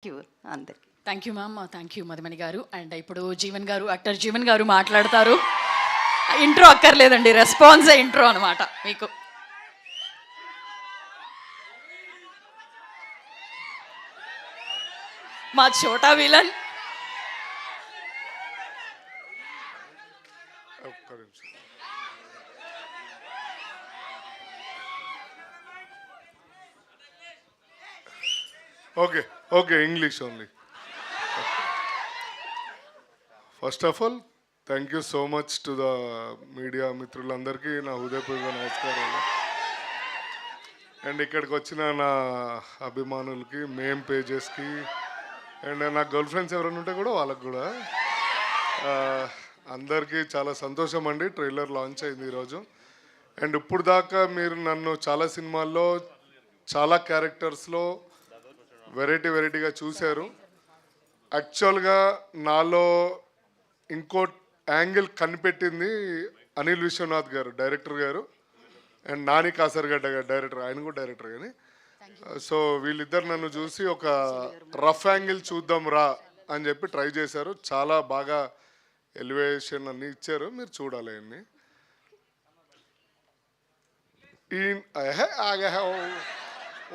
అందరికి thank you ma'am, thank you Madhumani గారు. And ఇప్పుడు జీవన్ గారు, యాక్టర్ జీవన్ గారు మాట్లాడతారు. ఇంట్రో అక్కర్లేదండి, రెస్పాన్సే ఇంట్రో అనమాట మీకు. మా చోటా villain okay English only. First of all thank you so much to the media మిత్రులందరికీ నా హృదయపూర్వక నమస్కారాలు. అండ్ ఇక్కడికి వచ్చిన నా అభిమానులకి, మేమ్ పేజెస్కి, అండ్ నా గర్ల్ ఫ్రెండ్స్ ఎవరైనా ఉంటే కూడా వాళ్ళకి కూడా అందరికీ చాలా సంతోషం అండి. ట్రైలర్ లాంచ్ అయింది ఈరోజు. అండ్ ఇప్పుడు దాకా మీరు నన్ను చాలా సినిమాల్లో చాలా క్యారెక్టర్స్లో వెరైటీగా చూశారు. యాక్చువల్గా నాలో ఇంకో యాంగిల్ కనిపెట్టింది అనిల్ విశ్వనాథ్ గారు, డైరెక్టర్ గారు, అండ్ నాని కాసర్గడ్డ గారు, డైరెక్టర్. ఆయన కూడా డైరెక్టర్ కానీ. సో వీళ్ళిద్దరు నన్ను చూసి ఒక రఫ్ యాంగిల్ చూద్దాం రా అని చెప్పి ట్రై చేశారు. చాలా బాగా ఎలివేషన్ అన్నీ ఇచ్చారు, మీరు చూడాలి అన్నీ.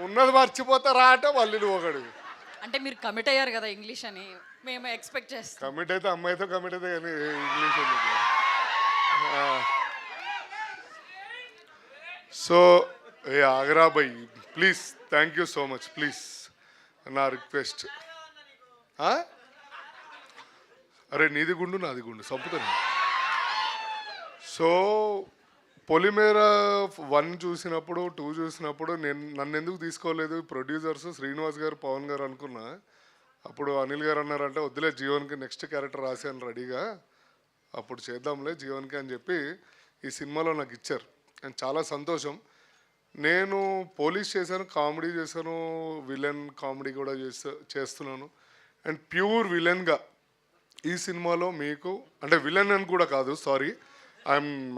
ఉన్నది మర్చిపోతారా అంటే మళ్ళీ నువ్వు ఒకడు. అంటే మీరు కమిట్ అయ్యారు కదా ఇంగ్లీష్ అని, మేము ఎక్స్పెక్ట్ చేస్తాం. కమిట్ అయితే అమ్మాయితో కమిట్ అయితే కానీ ఇంగ్లీష్ ఎందుకు? సో ఏ ఆగరా by please, thank you so much. Please నా రిక్వెస్ట్. అరే నీది గుండు నాది గుండు చంపుతాను. సో పొలిమేర 1 చూసినప్పుడు, 2 చూసినప్పుడు నన్ను ఎందుకు తీసుకోలేదు ప్రొడ్యూసర్స్ శ్రీనివాస్ గారు, పవన్ గారు అనుకున్నా. అప్పుడు అనిల్ గారు అన్నారంటే వద్దులే జీవన్కి నెక్స్ట్ క్యారెక్టర్ రాశాను రెడీగా, అప్పుడు చేద్దాంలే జీవన్కి అని చెప్పి ఈ సినిమాలో నాకు ఇచ్చారు. అండ్ చాలా సంతోషం. నేను పోలీస్ చేశాను, కామెడీ చేశాను, విలన్ కామెడీ కూడా చేస్తున్నాను. అండ్ ప్యూర్ విలన్గా ఈ సినిమాలో మీకు, అంటే విలన్ అని కూడా కాదు, sorry, I'm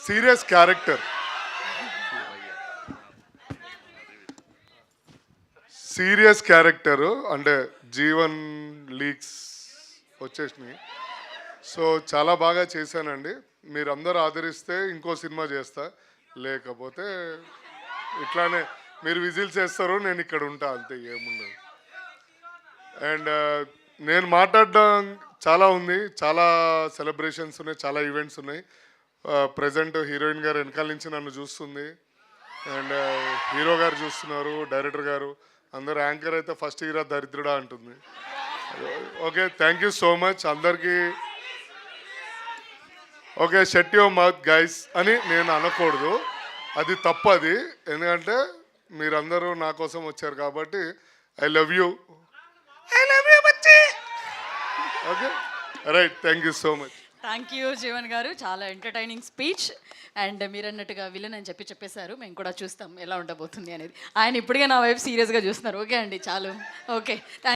serious character. Serious character అంటే జీవన్ లీక్స్ వచ్చేసినాయి. సో చాలా బాగా చేశానండి. మీరందరూ ఆదరిస్తే ఇంకో సినిమా చేస్తా, లేకపోతే ఇట్లానే మీరు విజిల్ చేస్తారు, నేను ఇక్కడ ఉంటా, అంతే, ఏముండదు. అండ్ నేను మాట్లాడడం చాలా ఉంది, చాలా సెలబ్రేషన్స్ ఉన్నాయి, చాలా ఈవెంట్స్ ఉన్నాయి. ప్రజెంట్ హీరోయిన్ గారు వెనకాల నుంచి నన్ను చూస్తుంది, అండ్ హీరో గారు చూస్తున్నారు, డైరెక్టర్ గారు, అందరు. యాంకర్ అయితే ఫస్ట్ హీరో దరిద్రుడా అంటుంది. Okay, thank you so much అందరికీ. Okay, shut your mouth guys అని నేను అనకూడదు, అది తప్పది. ఎందుకంటే మీరందరూ నా కోసం వచ్చారు కాబట్టి ఐ లవ్ యూ బచ్చి. Okay right, thank you so much. Thank you Jeevan గారు, చాలా ఎంటర్టైనింగ్ స్పీచ్. అండ్ మీరు అన్నట్టుగా విలన్ అని చెప్పేశారు, మేము కూడా చూస్తాం ఎలా ఉండబోతుంది అనేది. ఆయన ఇప్పటికే నా వైపు సీరియస్గా చూస్తున్నారు. ఓకే అండి, చాలు. ఓకే.